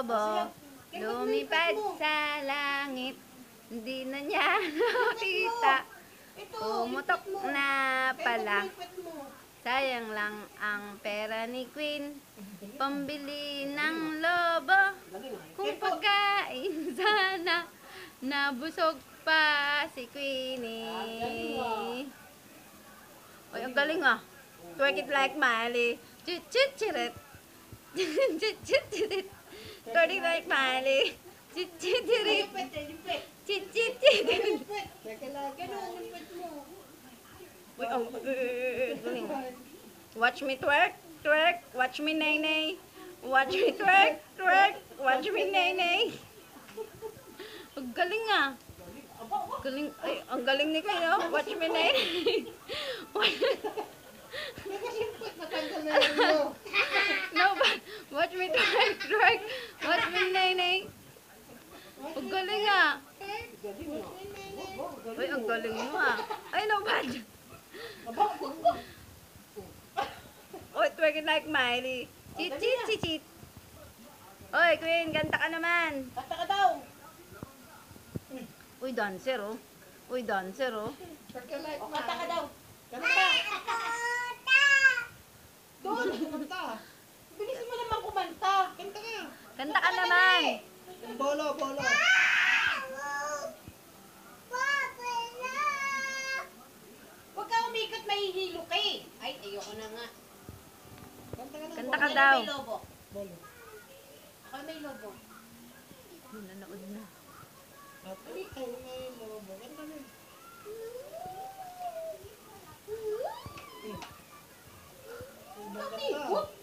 lobo, lumipad sa langit. Hindi na niya nakita. Pumutok na pala. Sayang lang ang pera ni Queen. Pambili ng lobo. Kung pagkain sana, nabusog pa si Queenie. Oy, ang galing ah. Twerk it like Miley. Chit-chit-chirit. Chit-chit-chirit. Twerk it like Miley. Chit-chit-chirit. Chit-chit-chirit. Uy, oh, galing. Watch me twerk, twerk. Watch me nay-nay. Watch me twerk, twerk. Watch me nay-nay. Ang galing ah. Galing, ay, ang galing ni Queen, oh. Watch me nay-nay. No, but watch me twerk, twerk. Watch me nay-nay. Ang galing ah. Uy, ang galing mo ah. Ay, no, bad. Oy, twerk it like Miley. Cheat, cheat, cheat, cheat. Oy, Queen, kanta ka naman. Kanta ka daw. Uy, dancer oh. Uy, dancer oh. O, kanta ka daw. Kanta. Doon, kumanta. Bilis mo naman kumanta. Kanta ka. Kanta ka naman. Bolo, bolo. Huwag ka umikat, mahihilo ka eh. Ay, ayoko na nga. Kanta ka daw. May lobo. Ako may lobo. Nanonood na. Ikaw may lobo. Kanta na. Kami, whoop!